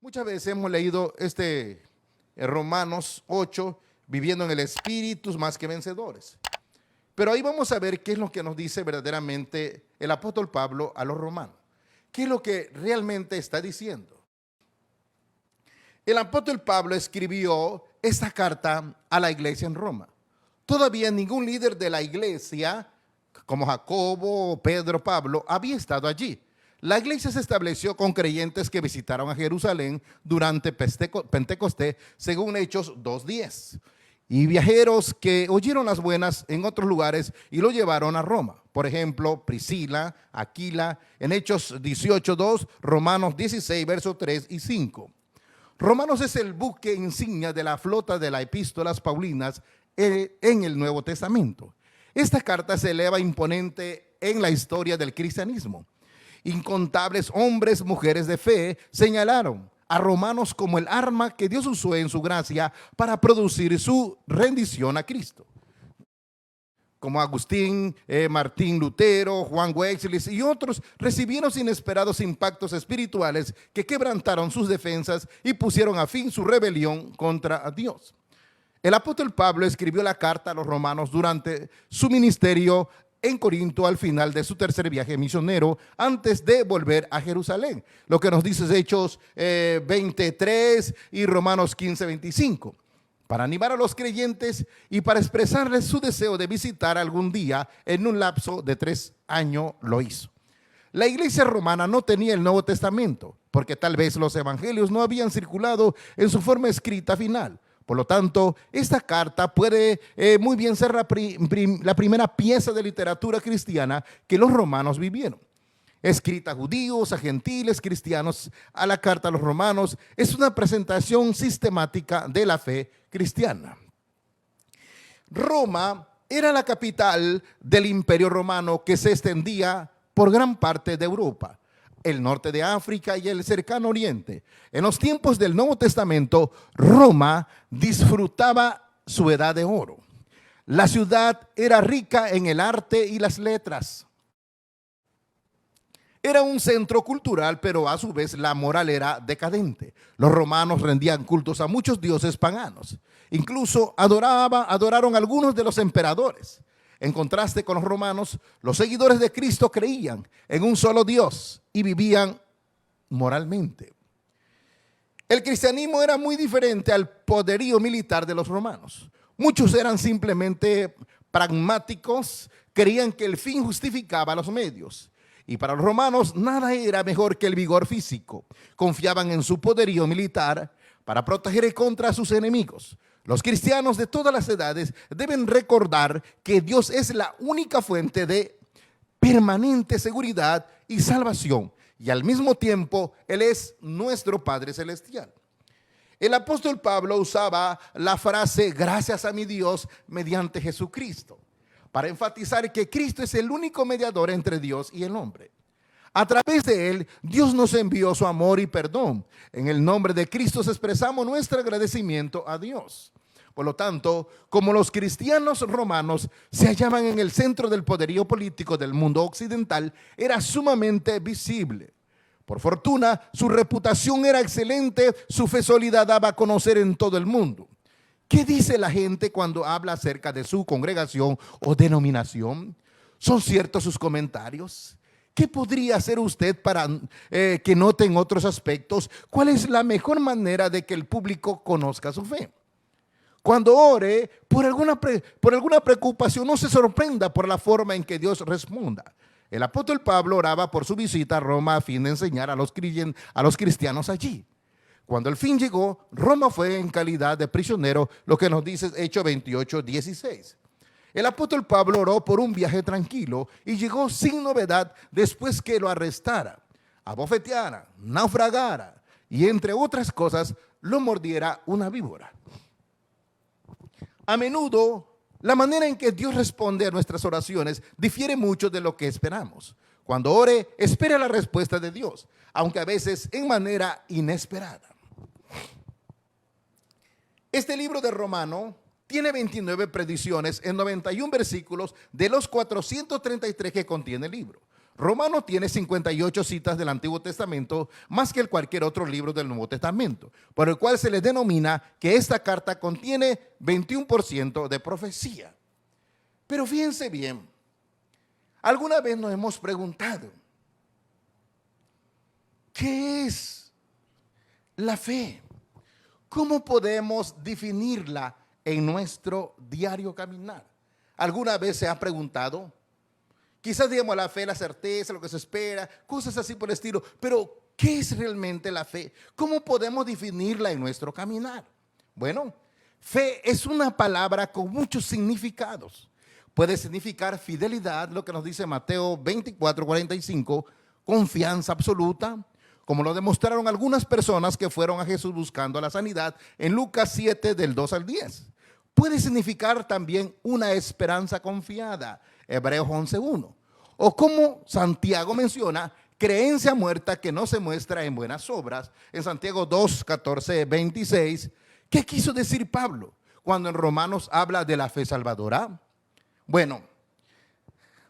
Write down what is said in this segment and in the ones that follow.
Muchas veces hemos leído Romanos 8, viviendo en el Espíritu más que vencedores. Pero ahí vamos a ver qué es lo que nos dice verdaderamente el apóstol Pablo a los romanos. ¿Qué es lo que realmente está diciendo? El apóstol Pablo escribió esta carta a la iglesia en Roma. Todavía ningún líder de la iglesia, como Jacobo, Pedro, Pablo, había estado allí. La iglesia se estableció con creyentes que visitaron a Jerusalén durante Pentecostés, según Hechos 2:10. Y viajeros que oyeron las buenas en otros lugares y lo llevaron a Roma. Por ejemplo, Priscila, Aquila, en Hechos 18:2, Romanos 16, versos 3 y 5. Romanos es el buque insignia de la flota de las epístolas paulinas en el Nuevo Testamento. Esta carta se eleva imponente en la historia del cristianismo. Incontables hombres, mujeres de fe señalaron a Romanos como el arma que Dios usó en su gracia para producir su rendición a Cristo. Como Agustín, Martín Lutero, Juan Wesley y otros recibieron inesperados impactos espirituales que quebrantaron sus defensas y pusieron a fin su rebelión contra Dios. El apóstol Pablo escribió la carta a los romanos durante su ministerio en Corinto al final de su tercer viaje misionero antes de volver a Jerusalén. Lo que nos dice Hechos 23 y Romanos 15:25. Para animar a los creyentes y para expresarles su deseo de visitar algún día en un lapso de 3 años lo hizo. La iglesia romana no tenía el Nuevo Testamento porque tal vez los evangelios no habían circulado en su forma escrita final. Por lo tanto, esta carta puede muy bien ser la primera pieza de literatura cristiana que los romanos vivieron. Escrita a judíos, a gentiles, cristianos, a la carta a los romanos, es una presentación sistemática de la fe cristiana. Roma era la capital del Imperio Romano que se extendía por gran parte de Europa, el norte de África y el cercano oriente. En los tiempos del Nuevo Testamento, Roma disfrutaba su edad de oro. La ciudad era rica en el arte y las letras. Era un centro cultural, pero a su vez la moral era decadente. Los romanos rendían cultos a muchos dioses paganos. Incluso adoraron a algunos de los emperadores. En contraste con los romanos, los seguidores de Cristo creían en un solo Dios y vivían moralmente. El cristianismo era muy diferente al poderío militar de los romanos. Muchos eran simplemente pragmáticos, creían que el fin justificaba los medios. Y para los romanos nada era mejor que el vigor físico. Confiaban en su poderío militar para proteger contra sus enemigos. Los cristianos de todas las edades deben recordar que Dios es la única fuente de permanente seguridad y salvación. Y al mismo tiempo, Él es nuestro Padre Celestial. El apóstol Pablo usaba la frase gracias a mi Dios mediante Jesucristo, para enfatizar que Cristo es el único mediador entre Dios y el hombre. A través de Él, Dios nos envió su amor y perdón. En el nombre de Cristo expresamos nuestro agradecimiento a Dios. Por lo tanto, como los cristianos romanos se hallaban en el centro del poderío político del mundo occidental, era sumamente visible. Por fortuna, su reputación era excelente, su fe sólida daba a conocer en todo el mundo. ¿Qué dice la gente cuando habla acerca de su congregación o denominación? ¿Son ciertos sus comentarios? ¿Qué podría hacer usted para que noten otros aspectos? ¿Cuál es la mejor manera de que el público conozca su fe? Cuando ore por alguna preocupación, no se sorprenda por la forma en que Dios responda. El apóstol Pablo oraba por su visita a Roma a fin de enseñar a los cristianos allí. Cuando el fin llegó, Roma fue en calidad de prisionero, lo que nos dice Hechos 28:16. El apóstol Pablo oró por un viaje tranquilo y llegó sin novedad después que lo arrestara, abofeteara, naufragara y entre otras cosas lo mordiera una víbora. A menudo, la manera en que Dios responde a nuestras oraciones difiere mucho de lo que esperamos. Cuando ore, espere la respuesta de Dios, aunque a veces en manera inesperada. Este libro de Romano tiene 29 predicciones en 91 versículos de los 433 que contiene el libro. Romanos tiene 58 citas del Antiguo Testamento, más que cualquier otro libro del Nuevo Testamento, por el cual se le denomina que esta carta contiene 21% de profecía. Pero fíjense bien, alguna vez nos hemos preguntado, ¿qué es la fe? ¿Cómo podemos definirla en nuestro diario caminar? ¿Alguna vez se ha preguntado? Quizás digamos la fe, la certeza, lo que se espera, cosas así por el estilo. Pero, ¿qué es realmente la fe? ¿Cómo podemos definirla en nuestro caminar? Bueno, fe es una palabra con muchos significados. Puede significar fidelidad, lo que nos dice Mateo 24:45, confianza absoluta, como lo demostraron algunas personas que fueron a Jesús buscando la sanidad en Lucas 7, del 2 al 10. Puede significar también una esperanza confiada, Hebreos 11:1. O como Santiago menciona, creencia muerta que no se muestra en buenas obras, en Santiago 2, 14, 26. ¿Qué quiso decir Pablo cuando en Romanos habla de la fe salvadora? Bueno,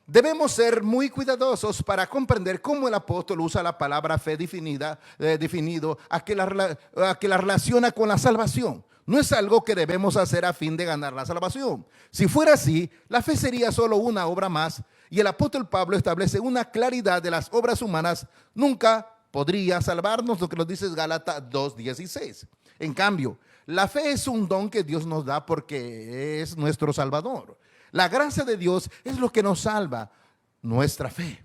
debemos ser muy cuidadosos para comprender cómo el apóstol usa la palabra fe definido a que la relaciona con la salvación. No es algo que debemos hacer a fin de ganar la salvación. Si fuera así, la fe sería solo una obra más, y el apóstol Pablo establece una claridad de las obras humanas nunca podría salvarnos, lo que nos dice Gálatas 2:16. En cambio, la fe es un don que Dios nos da porque es nuestro Salvador. La gracia de Dios es lo que nos salva, nuestra fe.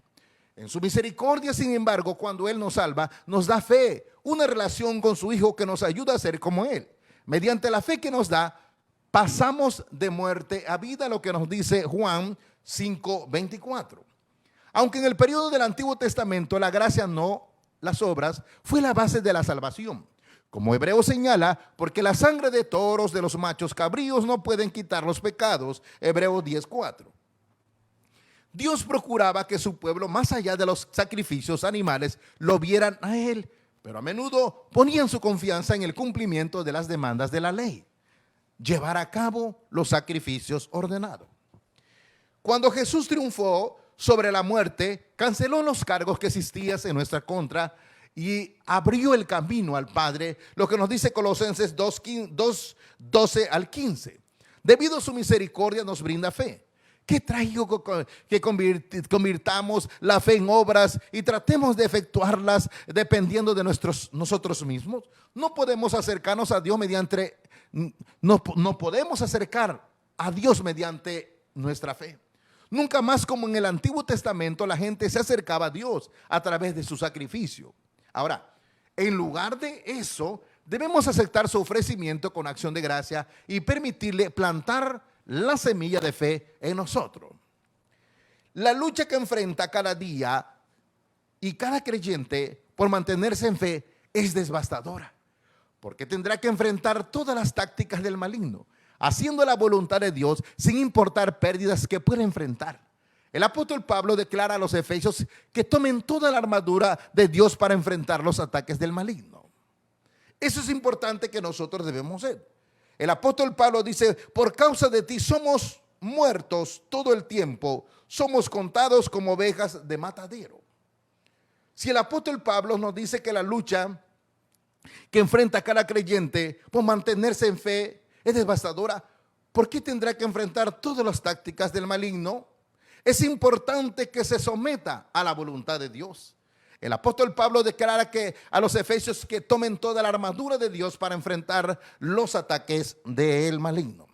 En su misericordia, sin embargo, cuando Él nos salva, nos da fe, una relación con su Hijo que nos ayuda a ser como Él. Mediante la fe que nos da, pasamos de muerte a vida, lo que nos dice Juan 5:24. Aunque en el periodo del Antiguo Testamento la gracia, no las obras, fue la base de la salvación. Como Hebreos señala, porque la sangre de toros de los machos cabríos no pueden quitar los pecados, Hebreos 10:4. Dios procuraba que su pueblo, más allá de los sacrificios animales, lo vieran a Él, pero a menudo ponían su confianza en el cumplimiento de las demandas de la ley, llevar a cabo los sacrificios ordenados. Cuando Jesús triunfó sobre la muerte, canceló los cargos que existían en nuestra contra y abrió el camino al Padre, lo que nos dice Colosenses 2:12 al 15. Debido a su misericordia nos brinda fe. ¿Qué traigo que convirtamos la fe en obras y tratemos de efectuarlas dependiendo de nosotros mismos? No podemos acercarnos a Dios no podemos acercar a Dios mediante nuestra fe. Nunca más como en el Antiguo Testamento la gente se acercaba a Dios a través de su sacrificio. Ahora, en lugar de eso, debemos aceptar su ofrecimiento con acción de gracia y permitirle plantar la semilla de fe en nosotros. La lucha que enfrenta cada día y cada creyente por mantenerse en fe es devastadora, porque tendrá que enfrentar todas las tácticas del maligno, haciendo la voluntad de Dios sin importar pérdidas que pueda enfrentar. El apóstol Pablo declara a los efesios que tomen toda la armadura de Dios para enfrentar los ataques del maligno. Eso es importante que nosotros debemos hacer. El apóstol Pablo dice, por causa de ti somos muertos todo el tiempo, somos contados como ovejas de matadero. Si el apóstol Pablo nos dice que la lucha que enfrenta cada creyente por mantenerse en fe es devastadora, ¿por qué tendrá que enfrentar todas las tácticas del maligno? Es importante que se someta a la voluntad de Dios. El apóstol Pablo declara que a los efesios que tomen toda la armadura de Dios para enfrentar los ataques del maligno.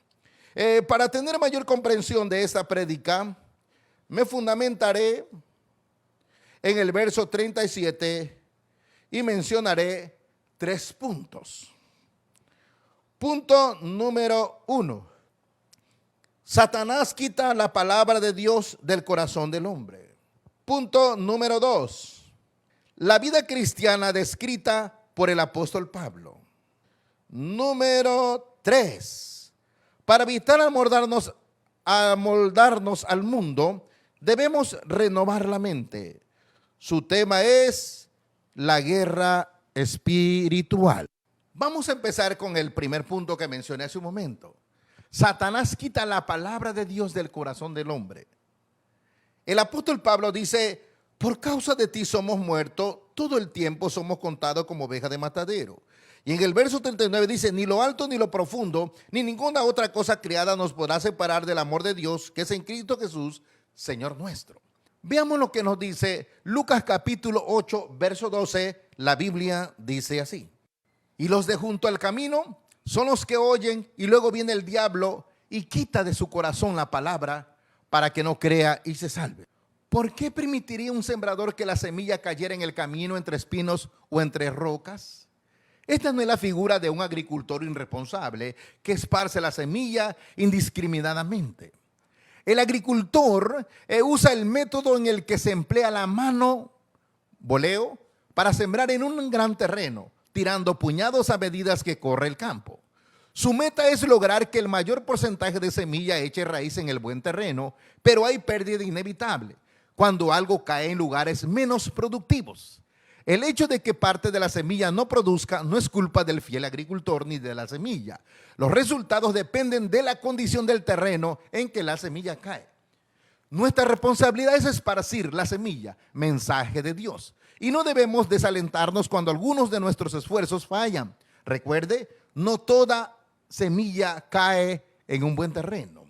Para tener mayor comprensión de esta prédica, me fundamentaré en el verso 37 y mencionaré 3 puntos. Punto número 1. Satanás quita la palabra de Dios del corazón del hombre. Punto número 2. La vida cristiana descrita por el apóstol Pablo. Número 3. Para evitar amoldarnos al mundo, debemos renovar la mente. Su tema es la guerra espiritual. Vamos a empezar con el primer punto que mencioné hace un momento. Satanás quita la palabra de Dios del corazón del hombre. El apóstol Pablo dice, Por causa de ti somos muertos, todo el tiempo somos contados como ovejas de matadero. Y en el verso 39 dice, ni lo alto ni lo profundo, ni ninguna otra cosa creada nos podrá separar del amor de Dios, que es en Cristo Jesús, Señor nuestro. Veamos lo que nos dice Lucas capítulo 8, verso 12. La Biblia dice así. Y los de junto al camino son los que oyen, y luego viene el diablo y quita de su corazón la palabra para que no crea y se salve. ¿Por qué permitiría un sembrador que la semilla cayera en el camino entre espinos o entre rocas? Esta no es la figura de un agricultor irresponsable que esparce la semilla indiscriminadamente. El agricultor usa el método en el que se emplea la mano, voleo, para sembrar en un gran terreno, tirando puñados a medida que corre el campo. Su meta es lograr que el mayor porcentaje de semilla eche raíz en el buen terreno, pero hay pérdida inevitable cuando algo cae en lugares menos productivos. El hecho de que parte de la semilla no produzca no es culpa del fiel agricultor ni de la semilla. Los resultados dependen de la condición del terreno en que la semilla cae. Nuestra responsabilidad es esparcir la semilla, mensaje de Dios. Y no debemos desalentarnos cuando algunos de nuestros esfuerzos fallan. Recuerde, no toda semilla cae en un buen terreno.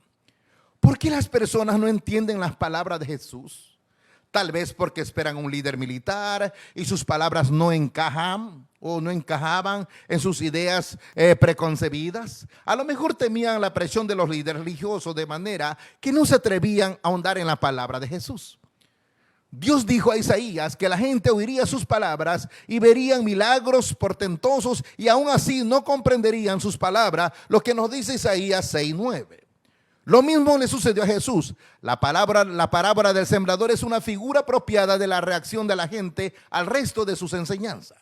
¿Por qué las personas no entienden las palabras de Jesús? Tal vez porque esperan un líder militar y sus palabras no encajan o no encajaban en sus ideas preconcebidas. A lo mejor temían la presión de los líderes religiosos de manera que no se atrevían a ahondar en la palabra de Jesús. Dios dijo a Isaías que la gente oiría sus palabras y verían milagros portentosos y aún así no comprenderían sus palabras, lo que nos dice Isaías 6:9. Lo mismo le sucedió a Jesús. La parábola del sembrador es una figura apropiada de la reacción de la gente al resto de sus enseñanzas.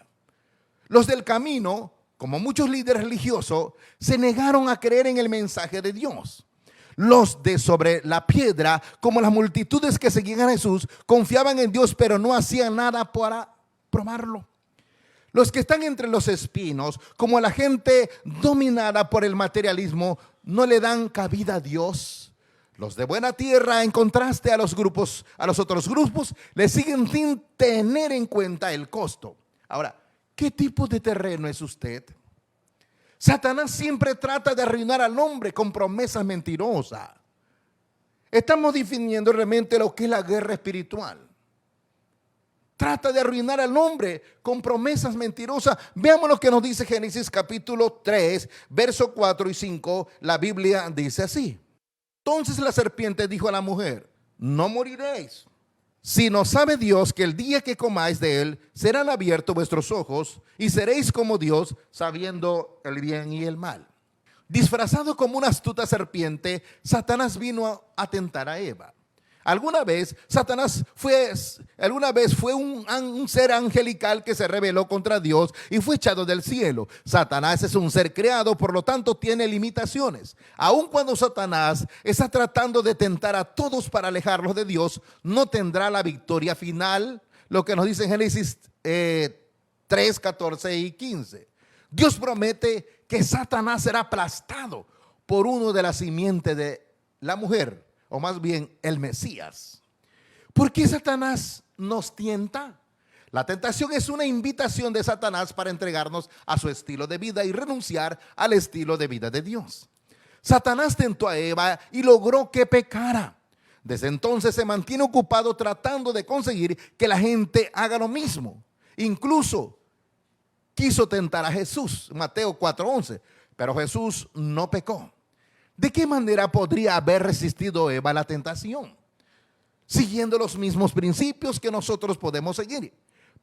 Los del camino, como muchos líderes religiosos, se negaron a creer en el mensaje de Dios. Los de sobre la piedra, como las multitudes que seguían a Jesús, confiaban en Dios, pero no hacían nada para probarlo. Los que están entre los espinos, como la gente dominada por el materialismo, no le dan cabida a Dios. Los de buena tierra, en contraste a los otros grupos, le siguen sin tener en cuenta el costo. Ahora, ¿qué tipo de terreno es usted? Satanás siempre trata de arruinar al hombre con promesas mentirosas. Estamos definiendo realmente lo que es la guerra espiritual. Trata de arruinar al hombre con promesas mentirosas. Veamos lo que nos dice Génesis capítulo 3, verso 4 y 5. La Biblia dice así. Entonces la serpiente dijo a la mujer, no moriréis, sino sabe Dios que el día que comáis de él, serán abiertos vuestros ojos y seréis como Dios, sabiendo el bien y el mal. Disfrazado como una astuta serpiente, Satanás vino a tentar a Eva. Alguna vez fue un ser angelical que se rebeló contra Dios y fue echado del cielo. Satanás es un ser creado, por lo tanto tiene limitaciones. Aun cuando Satanás está tratando de tentar a todos para alejarlos de Dios, no tendrá la victoria final, lo que nos dice en Génesis 3, 14 y 15. Dios promete que Satanás será aplastado por uno de la simiente de la mujer, o más bien el Mesías. ¿Por qué Satanás nos tienta? La tentación es una invitación de Satanás para entregarnos a su estilo de vida y renunciar al estilo de vida de Dios. Satanás tentó a Eva y logró que pecara. Desde entonces se mantiene ocupado tratando de conseguir que la gente haga lo mismo. Incluso quiso tentar a Jesús, Mateo 4:11, pero Jesús no pecó. ¿De qué manera podría haber resistido Eva la tentación? Siguiendo los mismos principios que nosotros podemos seguir.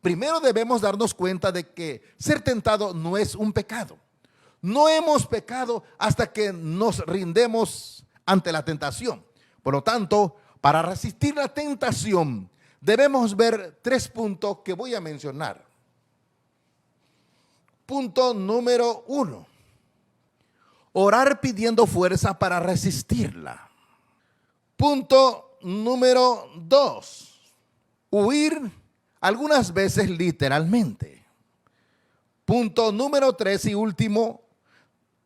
Primero debemos darnos cuenta de que ser tentado no es un pecado. No hemos pecado hasta que nos rindemos ante la tentación. Por lo tanto, para resistir la tentación, debemos ver 3 puntos que voy a mencionar. Punto número 1. Orar pidiendo fuerza para resistirla. Punto número 2. Huir algunas veces literalmente. Punto número 3 y último.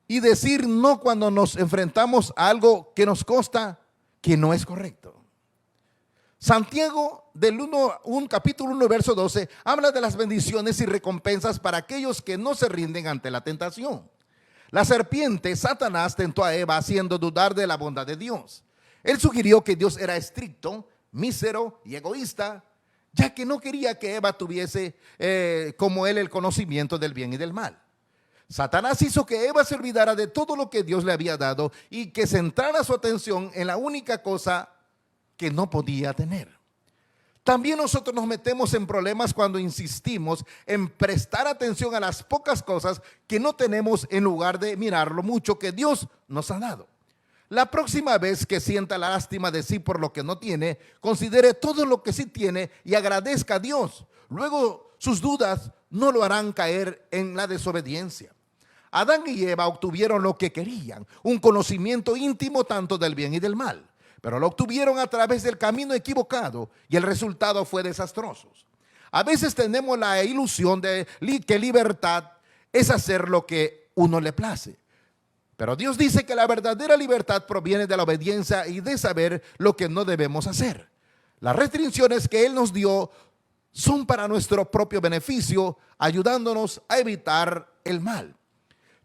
Y decir no cuando nos enfrentamos a algo que nos consta que no es correcto. Santiago capítulo 1, verso 12, habla de las bendiciones y recompensas para aquellos que no se rinden ante la tentación. La serpiente, Satanás, tentó a Eva haciendo dudar de la bondad de Dios. Él sugirió que Dios era estricto, mísero y egoísta, ya que no quería que Eva tuviese como él el conocimiento del bien y del mal. Satanás hizo que Eva se olvidara de todo lo que Dios le había dado y que centrara su atención en la única cosa que no podía tener. También nosotros nos metemos en problemas cuando insistimos en prestar atención a las pocas cosas que no tenemos en lugar de mirar lo mucho que Dios nos ha dado. La próxima vez que sienta la lástima de sí por lo que no tiene, considere todo lo que sí tiene y agradezca a Dios. Luego sus dudas no lo harán caer en la desobediencia. Adán y Eva obtuvieron lo que querían, un conocimiento íntimo tanto del bien y del mal, pero lo obtuvieron a través del camino equivocado y el resultado fue desastroso. A veces tenemos la ilusión de que libertad es hacer lo que uno le place. Pero Dios dice que la verdadera libertad proviene de la obediencia y de saber lo que no debemos hacer. Las restricciones que Él nos dio son para nuestro propio beneficio, ayudándonos a evitar el mal.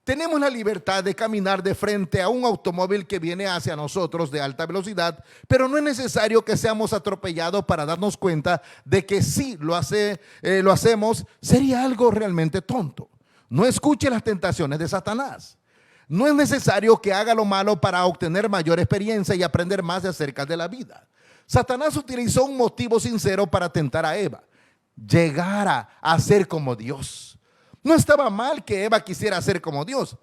Tenemos la libertad de caminar de frente a un automóvil que viene hacia nosotros de alta velocidad, pero no es necesario que seamos atropellados para darnos cuenta de que si lo hacemos, sería algo realmente tonto. No escuche las tentaciones de Satanás. No es necesario que haga lo malo para obtener mayor experiencia y aprender más acerca de la vida. Satanás utilizó un motivo sincero para tentar a Eva: llegar a ser como Dios. No estaba mal que Eva quisiera ser como Dios.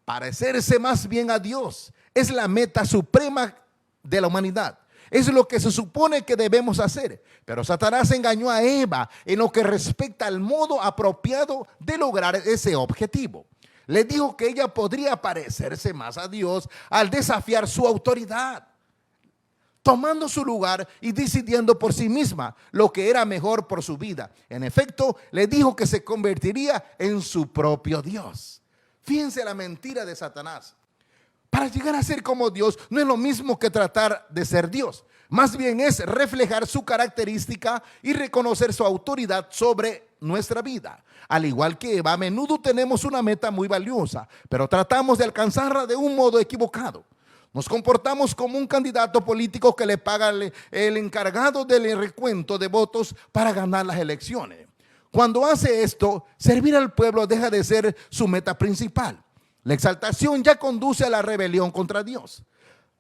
Parecerse más bien a Dios es la meta suprema de la humanidad. Es lo que se supone que debemos hacer. Pero Satanás engañó a Eva en lo que respecta al modo apropiado de lograr ese objetivo. Le dijo que ella podría parecerse más a Dios al desafiar su autoridad, tomando su lugar y decidiendo por sí misma lo que era mejor por su vida. En efecto, le dijo que se convertiría en su propio Dios. Fíjense la mentira de Satanás. Para llegar a ser como Dios no es lo mismo que tratar de ser Dios. Más bien es reflejar su característica y reconocer su autoridad sobre nuestra vida. Al igual que Eva, a menudo tenemos una meta muy valiosa, pero tratamos de alcanzarla de un modo equivocado. Nos comportamos como un candidato político que le paga el encargado del recuento de votos para ganar las elecciones. Cuando hace esto, servir al pueblo deja de ser su meta principal. La exaltación ya conduce a la rebelión contra Dios.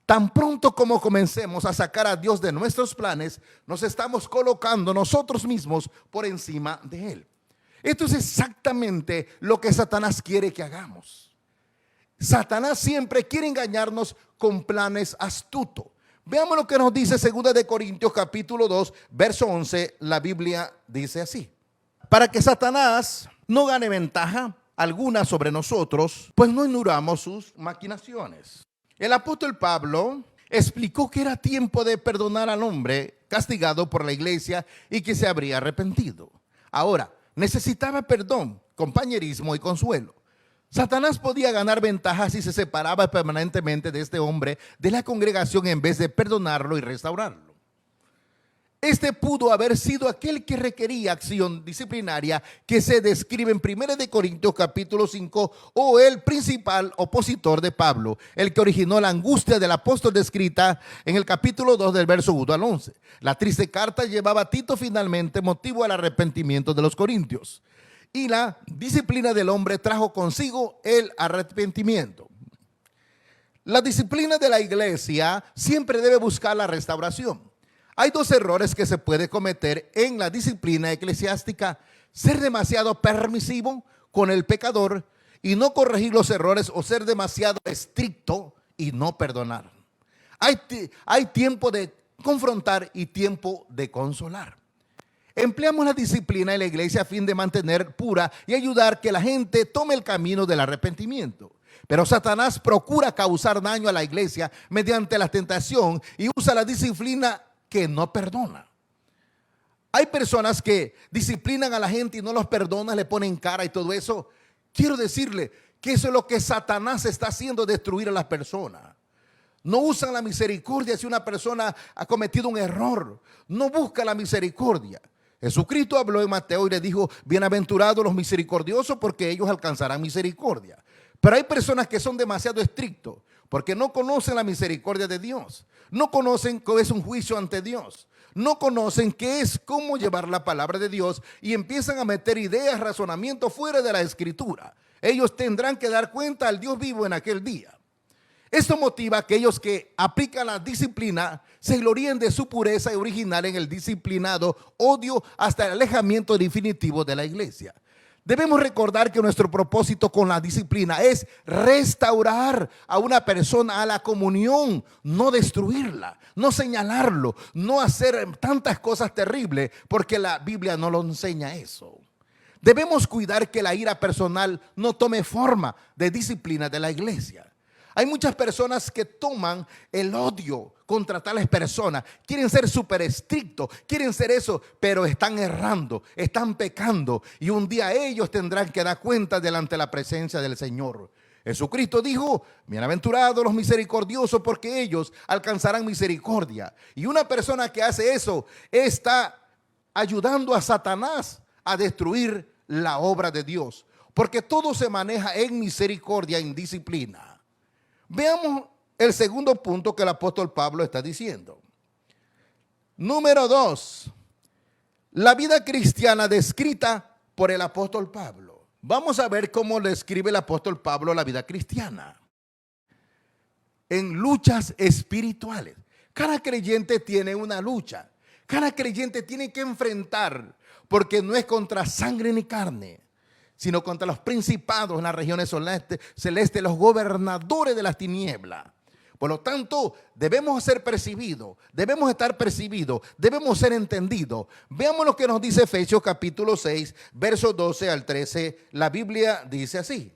Tan pronto como comencemos a sacar a Dios de nuestros planes, nos estamos colocando nosotros mismos por encima de Él. Esto es exactamente lo que Satanás quiere que hagamos. Satanás siempre quiere engañarnos con planes astutos. Veamos lo que nos dice 2 de Corintios capítulo 2, verso 11. La Biblia dice así: para que Satanás no gane ventaja alguna sobre nosotros, pues no ignoramos sus maquinaciones. El apóstol Pablo explicó que era tiempo de perdonar al hombre castigado por la iglesia y que se habría arrepentido. Ahora, necesitaba perdón, compañerismo y consuelo. Satanás podía ganar ventaja si se separaba permanentemente de este hombre de la congregación en vez de perdonarlo y restaurarlo. Este pudo haber sido aquel que requería acción disciplinaria que se describe en 1 de Corintios capítulo 5, o el principal opositor de Pablo, el que originó la angustia del apóstol descrita en el capítulo 2 del verso 1 al 11. La triste carta llevaba a Tito finalmente motivo al arrepentimiento de los corintios, y la disciplina del hombre trajo consigo el arrepentimiento. La disciplina de la iglesia siempre debe buscar la restauración. Hay dos errores que se puede cometer en la disciplina eclesiástica: ser demasiado permisivo con el pecador y no corregir los errores, o ser demasiado estricto y no perdonar. Hay tiempo de confrontar y tiempo de consolar. Empleamos la disciplina en la iglesia a fin de mantener pura y ayudar que la gente tome el camino del arrepentimiento. Pero Satanás procura causar daño a la iglesia mediante la tentación y usa la disciplina que no perdona. Hay personas que disciplinan a la gente y no los perdonan, le ponen cara y todo eso. Quiero decirle que eso es lo que Satanás está haciendo: destruir a las personas. No usan la misericordia si una persona ha cometido un error. No busca la misericordia. Jesucristo habló en Mateo y le dijo, bienaventurados los misericordiosos porque ellos alcanzarán misericordia. Pero hay personas que son demasiado estrictos porque no conocen la misericordia de Dios. No conocen qué es un juicio ante Dios. No conocen qué es cómo llevar la palabra de Dios y empiezan a meter ideas, razonamientos fuera de la Escritura. Ellos tendrán que dar cuenta al Dios vivo en aquel día. Esto motiva a aquellos que aplican la disciplina se gloríen de su pureza original en el disciplinado odio hasta el alejamiento definitivo de la iglesia. Debemos recordar que nuestro propósito con la disciplina es restaurar a una persona a la comunión, no destruirla, no señalarlo, no hacer tantas cosas terribles, porque la Biblia no lo enseña eso. Debemos cuidar que la ira personal no tome forma de disciplina de la iglesia. Hay muchas personas que toman el odio contra tales personas, quieren ser súper estrictos, quieren ser eso, pero están errando, están pecando y un día ellos tendrán que dar cuenta delante de la presencia del Señor. Jesucristo dijo, bienaventurados los misericordiosos porque ellos alcanzarán misericordia. Y una persona que hace eso está ayudando a Satanás a destruir la obra de Dios, porque todo se maneja en misericordia, en disciplina. Veamos el segundo punto que el apóstol Pablo está diciendo. Número 2, la vida cristiana descrita por el apóstol Pablo. Vamos a ver cómo describe el apóstol Pablo la vida cristiana. En luchas espirituales. Cada creyente tiene una lucha. Cada creyente tiene que enfrentar, porque no es contra sangre ni carne, sino contra los principados en las regiones celestes, los gobernadores de las tinieblas. Por lo tanto, debemos ser percibidos, debemos estar percibidos, debemos ser entendidos. Veamos lo que nos dice Efesios capítulo 6, versos 12 al 13. La Biblia dice así: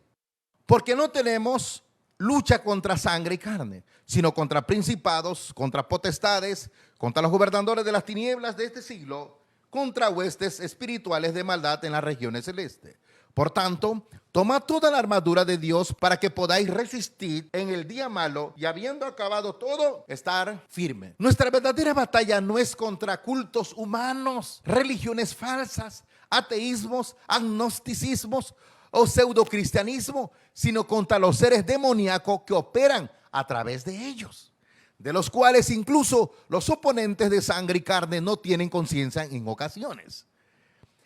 porque no tenemos lucha contra sangre y carne, sino contra principados, contra potestades, contra los gobernadores de las tinieblas de este siglo, contra huestes espirituales de maldad en las regiones celestes. Por tanto, tomad toda la armadura de Dios para que podáis resistir en el día malo y habiendo acabado todo, estar firme. Nuestra verdadera batalla no es contra cultos humanos, religiones falsas, ateísmos, agnosticismos o pseudocristianismo, sino contra los seres demoníacos que operan a través de ellos, de los cuales incluso los oponentes de sangre y carne no tienen conciencia en ocasiones.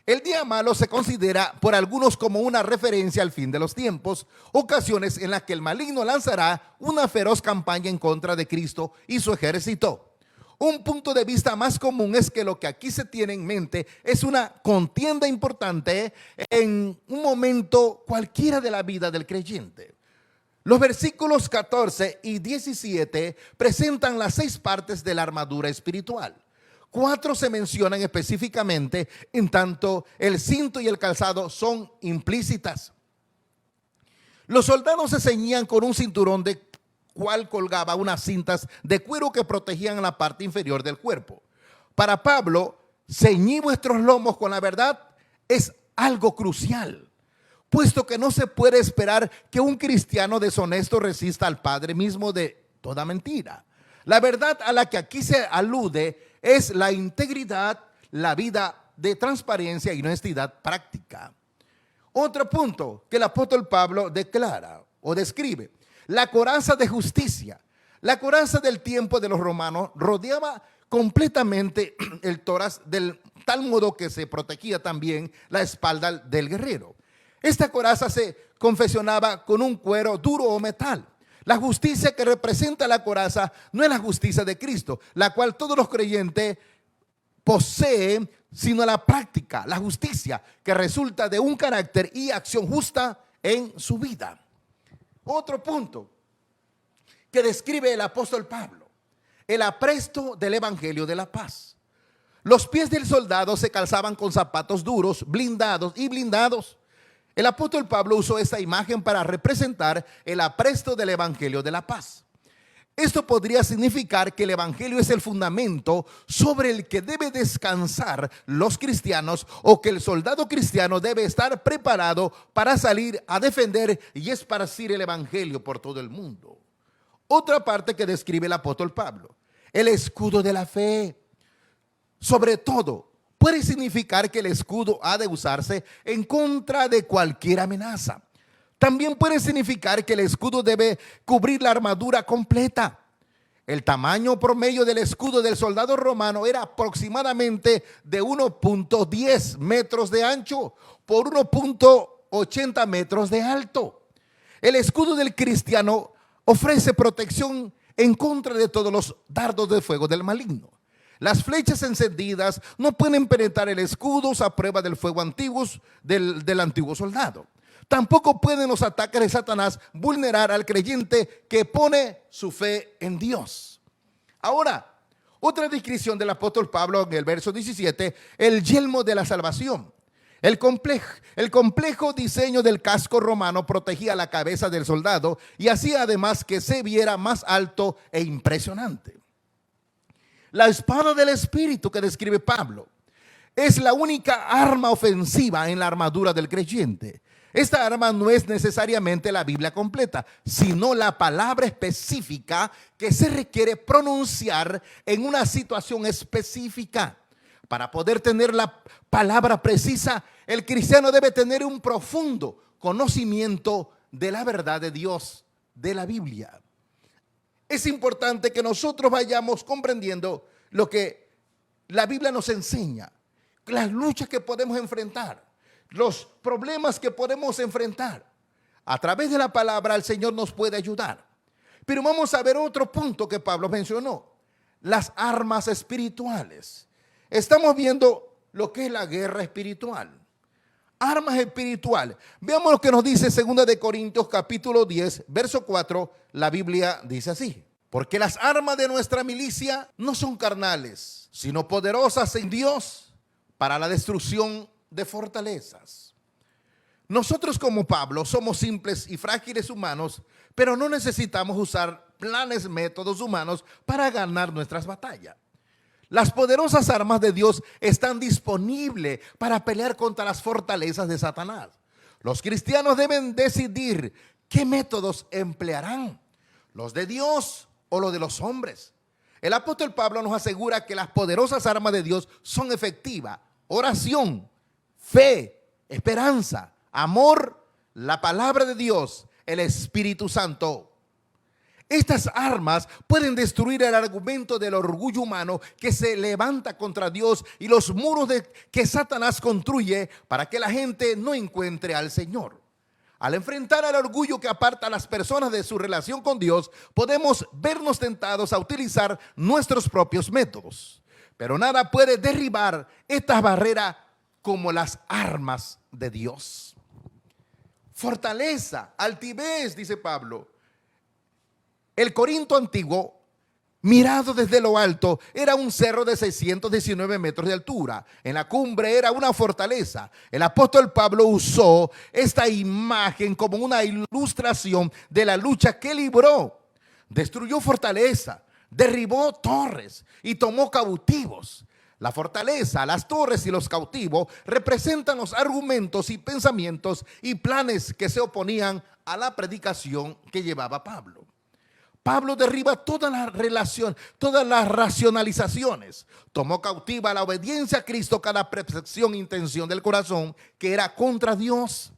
El día malo se considera por algunos como una referencia al fin de los tiempos, ocasiones en las que el maligno lanzará una feroz campaña en contra de Cristo y su ejército. Un punto de vista más común es que lo que aquí se tiene en mente es una contienda importante en un momento cualquiera de la vida del creyente. Los versículos 14 y 17 presentan las 6 partes de la armadura espiritual. 4 se mencionan específicamente, en tanto el cinto y el calzado son implícitas. Los soldados se ceñían con un cinturón de cual colgaba unas cintas de cuero que protegían la parte inferior del cuerpo. Para Pablo, ceñir vuestros lomos con la verdad es algo crucial, puesto que no se puede esperar que un cristiano deshonesto resista al Padre mismo de toda mentira. La verdad a la que aquí se alude es la integridad, la vida de transparencia y honestidad práctica. Otro punto que el apóstol Pablo declara o describe: la coraza de justicia. La coraza del tiempo de los romanos rodeaba completamente el tórax, del tal modo que se protegía también la espalda del guerrero. Esta coraza se confeccionaba con un cuero duro o metal. La justicia que representa la coraza no es la justicia de Cristo, la cual todos los creyentes poseen, sino la práctica, la justicia que resulta de un carácter y acción justa en su vida. Otro punto que describe el apóstol Pablo: el apresto del evangelio de la paz. Los pies del soldado se calzaban con zapatos duros, blindados y blindados. El apóstol Pablo usó esta imagen para representar el apresto del evangelio de la paz. Esto podría significar que el evangelio es el fundamento sobre el que debe descansar los cristianos, o que el soldado cristiano debe estar preparado para salir a defender y esparcir el evangelio por todo el mundo. otra parte que describe el apóstol Pablo. El escudo de la fe. Sobre todo, puede significar que el escudo ha de usarse en contra de cualquier amenaza. También puede significar que el escudo debe cubrir la armadura completa. El tamaño promedio del escudo del soldado romano era aproximadamente de 1.10 metros de ancho por 1.80 metros de alto. El escudo del cristiano ofrece protección en contra de todos los dardos de fuego del maligno. Las flechas encendidas no pueden penetrar el escudo a prueba del fuego antiguos del antiguo soldado. Tampoco pueden los ataques de Satanás vulnerar al creyente que pone su fe en Dios. Ahora, otra descripción del apóstol Pablo en el verso 17, el yelmo de la salvación. El complejo diseño del casco romano protegía la cabeza del soldado y hacía además que se viera más alto e impresionante. La espada del Espíritu que describe Pablo es la única arma ofensiva en la armadura del creyente. Esta arma no es necesariamente la Biblia completa, sino la palabra específica que se requiere pronunciar en una situación específica. Para poder tener la palabra precisa, el cristiano debe tener un profundo conocimiento de la verdad de Dios, de la Biblia. Es importante que nosotros vayamos comprendiendo lo que la Biblia nos enseña, las luchas que podemos enfrentar, los problemas que podemos enfrentar. A través de la palabra el Señor nos puede ayudar. Pero vamos a ver otro punto que Pablo mencionó, las armas espirituales. Estamos viendo lo que es la guerra espiritual. Armas espirituales. Veamos lo que nos dice 2 de Corintios capítulo 10, verso 4. La Biblia dice así: porque las armas de nuestra milicia no son carnales, sino poderosas en Dios para la destrucción de fortalezas. Nosotros como Pablo somos simples y frágiles humanos, pero no necesitamos usar planes, métodos humanos para ganar nuestras batallas. Las poderosas armas de Dios están disponibles para pelear contra las fortalezas de Satanás. Los cristianos deben decidir qué métodos emplearán, los de Dios o los de los hombres. El apóstol Pablo nos asegura que las poderosas armas de Dios son efectivas: oración, fe, esperanza, amor, la palabra de Dios, el Espíritu Santo. Estas armas pueden destruir el argumento del orgullo humano que se levanta contra Dios y los muros que Satanás construye para que la gente no encuentre al Señor. Al enfrentar al orgullo que aparta a las personas de su relación con Dios, podemos vernos tentados a utilizar nuestros propios métodos. Pero nada puede derribar estas barreras como las armas de Dios. Fortaleza, altivez, dice Pablo. El Corinto antiguo, mirado desde lo alto, era un cerro de 619 metros de altura. En la cumbre era una fortaleza. El apóstol Pablo usó esta imagen como una ilustración de la lucha que libró. Destruyó fortaleza, derribó torres y tomó cautivos. La fortaleza, las torres y los cautivos representan los argumentos y pensamientos y planes que se oponían a la predicación que llevaba Pablo. Pablo derriba toda la relación, todas las racionalizaciones. Tomó cautiva la obediencia a Cristo cada percepción e intención del corazón que era contra Dios.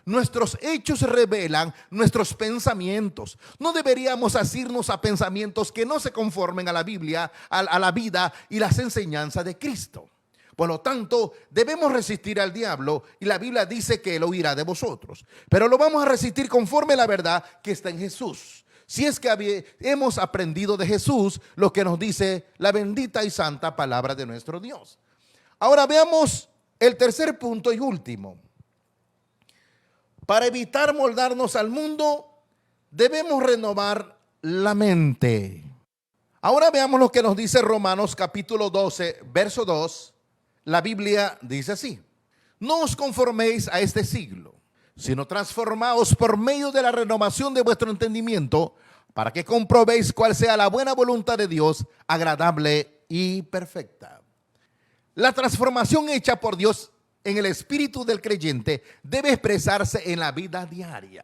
Nuestros hechos revelan nuestros pensamientos. No deberíamos asirnos a pensamientos que no se conformen a la Biblia, a la vida y las enseñanzas de Cristo. Por lo tanto, debemos resistir al diablo y la Biblia dice que él huirá de vosotros. Pero lo vamos a resistir conforme a la verdad que está en Jesús. Si es que hemos aprendido de Jesús lo que nos dice la bendita y santa palabra de nuestro Dios. Ahora veamos el tercer punto y último. Para evitar moldarnos al mundo, debemos renovar la mente. Ahora veamos lo que nos dice Romanos capítulo 12, verso 2. La Biblia dice así: no os conforméis a este siglo, sino transformaos por medio de la renovación de vuestro entendimiento, para que comprobéis cuál sea la buena voluntad de Dios, agradable y perfecta. La transformación hecha por Dios en el espíritu del creyente debe expresarse en la vida diaria.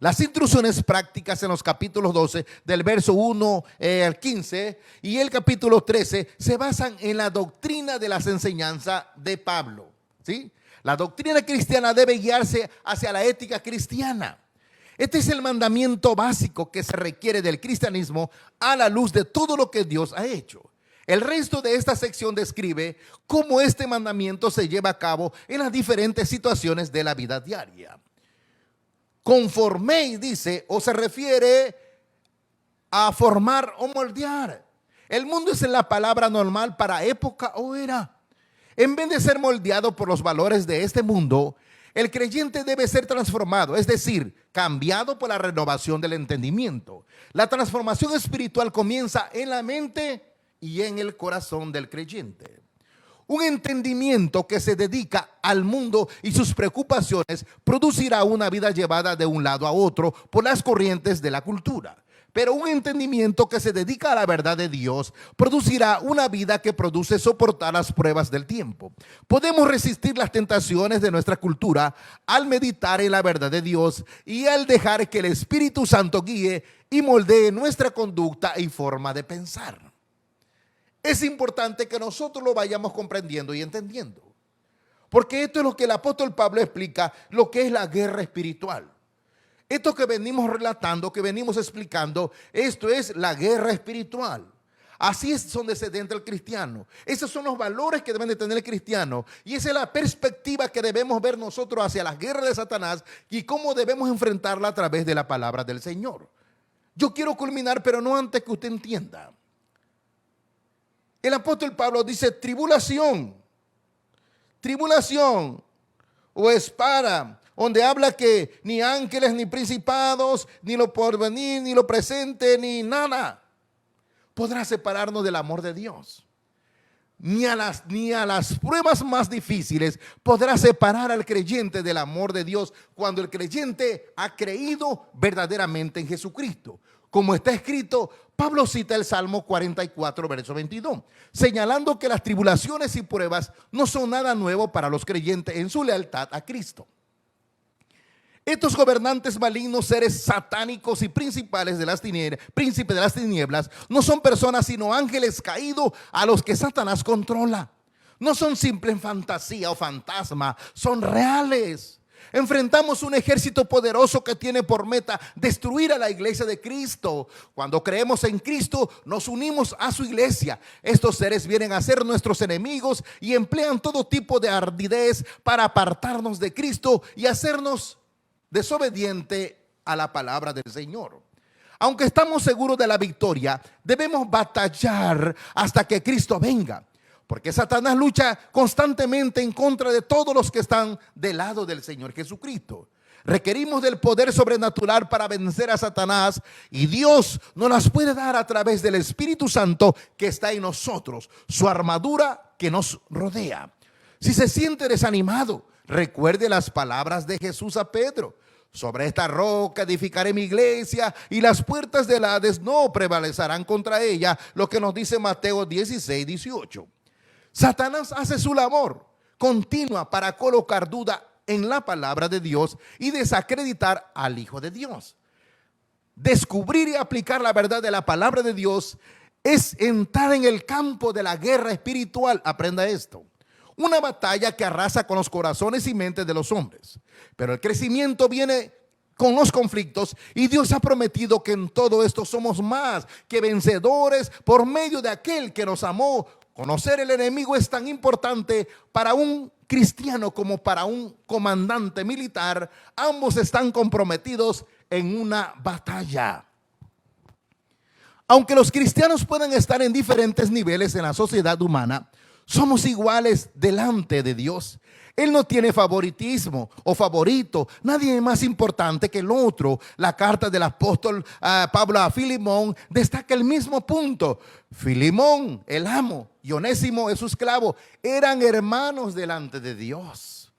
Las instrucciones prácticas en los capítulos 12, del verso 1 al 15 y el capítulo 13, se basan en la doctrina de las enseñanzas de Pablo, ¿sí? La doctrina cristiana debe guiarse hacia la ética cristiana. Este es el mandamiento básico que se requiere del cristianismo a la luz de todo lo que Dios ha hecho. El resto de esta sección describe cómo este mandamiento se lleva a cabo en las diferentes situaciones de la vida diaria. Conforméis, dice, o se refiere a formar o moldear. El mundo es la palabra normal para época o era. En vez de ser moldeado por los valores de este mundo, el creyente debe ser transformado, es decir, cambiado por la renovación del entendimiento. La transformación espiritual comienza en la mente y en el corazón del creyente. Un entendimiento que se dedica al mundo y sus preocupaciones producirá una vida llevada de un lado a otro por las corrientes de la cultura. Pero un entendimiento que se dedica a la verdad de Dios producirá una vida que produce soportar las pruebas del tiempo. Podemos resistir las tentaciones de nuestra cultura al meditar en la verdad de Dios y al dejar que el Espíritu Santo guíe y moldee nuestra conducta y forma de pensar. Es importante que nosotros lo vayamos comprendiendo y entendiendo, porque esto es lo que el apóstol Pablo explica, lo que es la guerra espiritual. Esto que venimos relatando, que venimos explicando, esto es la guerra espiritual. Así es donde se entra el cristiano. Esos son los valores que deben de tener el cristiano. Y esa es la perspectiva que debemos ver nosotros hacia la guerra de Satanás y cómo debemos enfrentarla a través de la palabra del Señor. Yo quiero culminar, pero no antes que usted entienda. El apóstol Pablo dice tribulación o espada, donde habla que ni ángeles, ni principados, ni lo porvenir, ni lo presente, ni nada podrá separarnos del amor de Dios. Ni a las pruebas más difíciles podrá separar al creyente del amor de Dios cuando el creyente ha creído verdaderamente en Jesucristo. Como está escrito, Pablo cita el Salmo 44, verso 22, señalando que las tribulaciones y pruebas no son nada nuevo para los creyentes en su lealtad a Cristo. Estos gobernantes malignos, seres satánicos y príncipes de las tinieblas, no son personas sino ángeles caídos a los que Satanás controla. No son simples fantasía o fantasma, son reales. Enfrentamos un ejército poderoso que tiene por meta destruir a la iglesia de Cristo. Cuando creemos en Cristo, nos unimos a su iglesia. Estos seres vienen a ser nuestros enemigos y emplean todo tipo de ardidez para apartarnos de Cristo y hacernos desobediente a la palabra del Señor. Aunque estamos seguros de la victoria, debemos batallar hasta que Cristo venga, porque Satanás lucha constantemente en contra de todos los que están del lado del Señor Jesucristo. Requerimos del poder sobrenatural para vencer a Satanás, y Dios nos las puede dar a través del Espíritu Santo que está en nosotros, su armadura que nos rodea. Si se siente desanimado, recuerde las palabras de Jesús a Pedro: sobre esta roca edificaré mi iglesia y las puertas del Hades no prevalecerán contra ella, lo que nos dice Mateo 16, 18. Satanás hace su labor continua para colocar duda en la palabra de Dios y desacreditar al Hijo de Dios. Descubrir y aplicar la verdad de la palabra de Dios es entrar en el campo de la guerra espiritual. Aprenda esto: una batalla que arrasa con los corazones y mentes de los hombres. Pero el crecimiento viene con los conflictos, y Dios ha prometido que en todo esto somos más que vencedores por medio de aquel que nos amó. Conocer el enemigo es tan importante para un cristiano como para un comandante militar. Ambos están comprometidos en una batalla. Aunque los cristianos pueden estar en diferentes niveles en la sociedad humana, somos iguales delante de Dios. Él no tiene favoritismo o favorito. Nadie es más importante que el otro. La carta del apóstol Pablo a Filemón destaca el mismo punto. Filemón, el amo, y Onésimo es su esclavo, eran hermanos delante de Dios.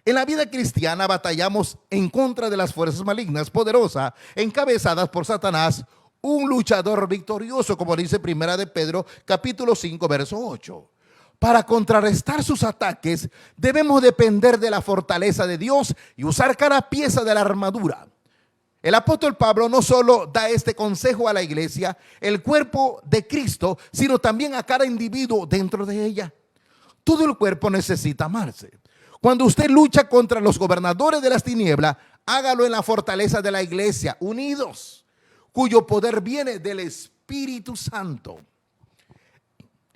En la vida cristiana batallamos en contra de las fuerzas malignas poderosas encabezadas por Satanás, un luchador victorioso, como dice Primera de Pedro capítulo 5 verso 8. Para contrarrestar sus ataques, debemos depender de la fortaleza de Dios y usar cada pieza de la armadura. El apóstol Pablo no solo da este consejo a la iglesia, el cuerpo de Cristo, sino también a cada individuo dentro de ella. Todo el cuerpo necesita amarse. Cuando usted lucha contra los gobernadores de las tinieblas, hágalo en la fortaleza de la iglesia, unidos, cuyo poder viene del Espíritu Santo.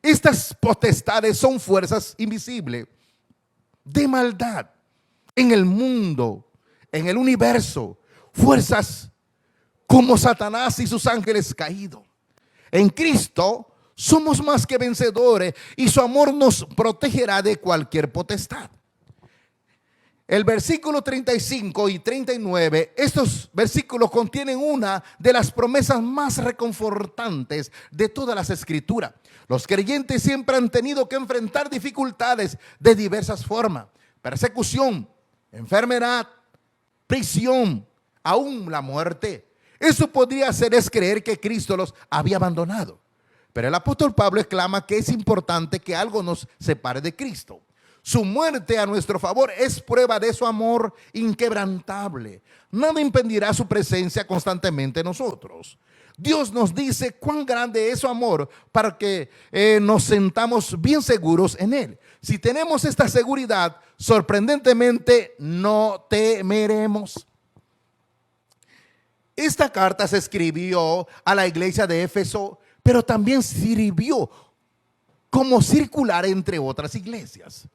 Estas potestades son fuerzas invisibles de maldad en el mundo, en el universo, fuerzas como Satanás y sus ángeles caídos. En Cristo somos más que vencedores y su amor nos protegerá de cualquier potestad. El versículo 35 y 39, estos versículos contienen una de las promesas más reconfortantes de todas las escrituras. Los creyentes siempre han tenido que enfrentar dificultades de diversas formas: persecución, enfermedad, prisión, aún la muerte. Eso podría hacerles creer que Cristo los había abandonado. Pero el apóstol Pablo exclama que es importante que algo nos separe de Cristo. Su muerte a nuestro favor es prueba de su amor inquebrantable. Nada impedirá su presencia constantemente en nosotros. Dios nos dice cuán grande es su amor para que nos sentamos bien seguros en Él. Si tenemos esta seguridad, sorprendentemente no temeremos. Esta carta se escribió a la iglesia de Éfeso, pero también sirvió como circular entre otras iglesias.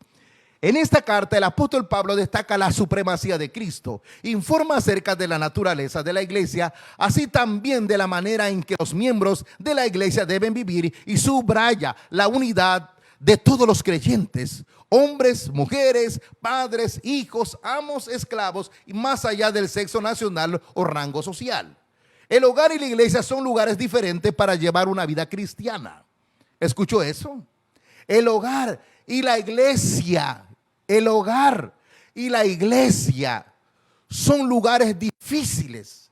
En esta carta el apóstol Pablo destaca la supremacía de Cristo, informa acerca de la naturaleza de la iglesia, así también de la manera en que los miembros de la iglesia deben vivir, y subraya la unidad de todos los creyentes, hombres, mujeres, padres, hijos, amos, esclavos, y más allá del sexo nacional o rango social. El hogar y la iglesia son lugares diferentes para llevar una vida cristiana. ¿Escuchó eso? El hogar y la iglesia, el hogar y la iglesia son lugares difíciles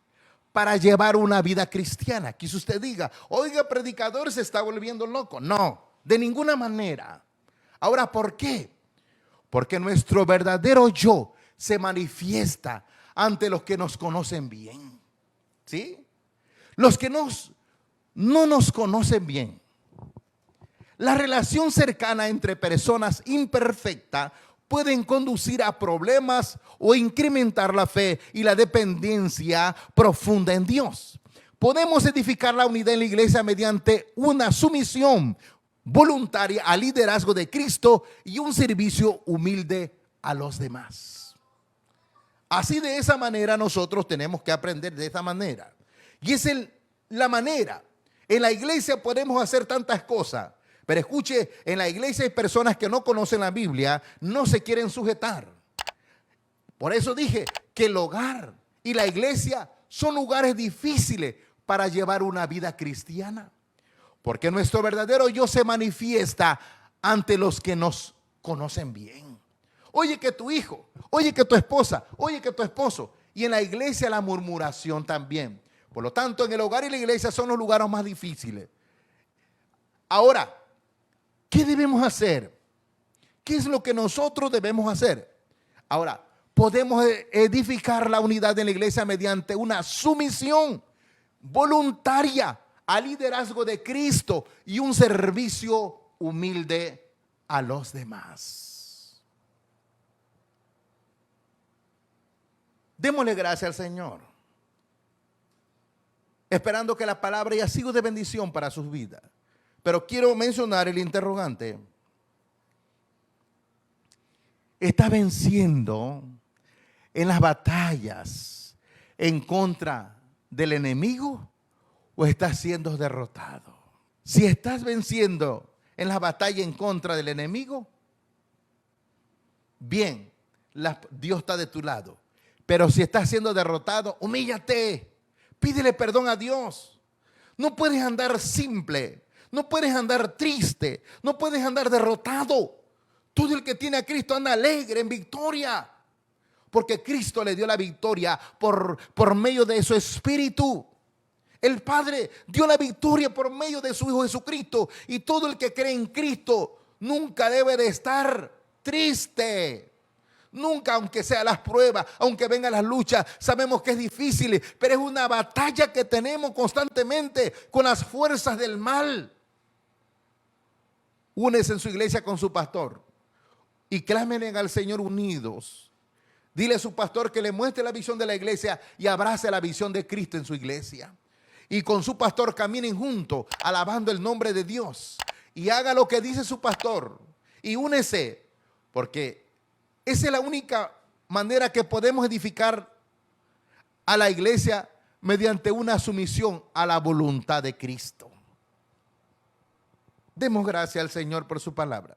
para llevar una vida cristiana. Quizá usted diga, oiga, predicador, se está volviendo loco. No, de ninguna manera. Ahora, ¿por qué? Porque nuestro verdadero yo se manifiesta ante los que nos conocen bien. ¿Sí? Los que no nos conocen bien. La relación cercana entre personas imperfectas pueden conducir a problemas o incrementar la fe y la dependencia profunda en Dios. Podemos edificar la unidad en la iglesia mediante una sumisión voluntaria al liderazgo de Cristo y un servicio humilde a los demás. Así, de esa manera nosotros tenemos que aprender de esa manera. Y es la manera. En la iglesia podemos hacer tantas cosas. Pero escuche, en la iglesia hay personas que no conocen la Biblia, no se quieren sujetar. Por eso dije que el hogar y la iglesia son lugares difíciles para llevar una vida cristiana. Porque nuestro verdadero yo se manifiesta ante los que nos conocen bien. Oye que tu hijo, oye que tu esposa, oye que tu esposo. Y en la iglesia la murmuración también. Por lo tanto, en el hogar y la iglesia son los lugares más difíciles. Ahora, ¿qué debemos hacer? ¿Qué es lo que nosotros debemos hacer? Ahora, podemos edificar la unidad de la iglesia mediante una sumisión voluntaria al liderazgo de Cristo y un servicio humilde a los demás. Démosle gracias al Señor, esperando que la palabra haya sido de bendición para sus vidas. Pero quiero mencionar el interrogante. ¿Está venciendo en las batallas en contra del enemigo o está siendo derrotado? Si estás venciendo en la batalla en contra del enemigo, bien, Dios está de tu lado. Pero si estás siendo derrotado, humíllate, pídele perdón a Dios. No puedes andar simple. No puedes andar triste, no puedes andar derrotado. Todo el que tiene a Cristo anda alegre, en victoria. Porque Cristo le dio la victoria por medio de su Espíritu. El Padre dio la victoria por medio de su Hijo Jesucristo. Y todo el que cree en Cristo nunca debe de estar triste. Nunca, aunque sean las pruebas, aunque vengan las luchas, sabemos que es difícil, pero es una batalla que tenemos constantemente con las fuerzas del mal. Únese en su iglesia con su pastor y clamen al Señor unidos. Dile a su pastor que le muestre la visión de la iglesia y abrace la visión de Cristo en su iglesia. Y con su pastor caminen juntos, alabando el nombre de Dios. Y haga lo que dice su pastor. Y únese, porque esa es la única manera que podemos edificar a la iglesia, mediante una sumisión a la voluntad de Cristo. Demos gracias al Señor por su palabra.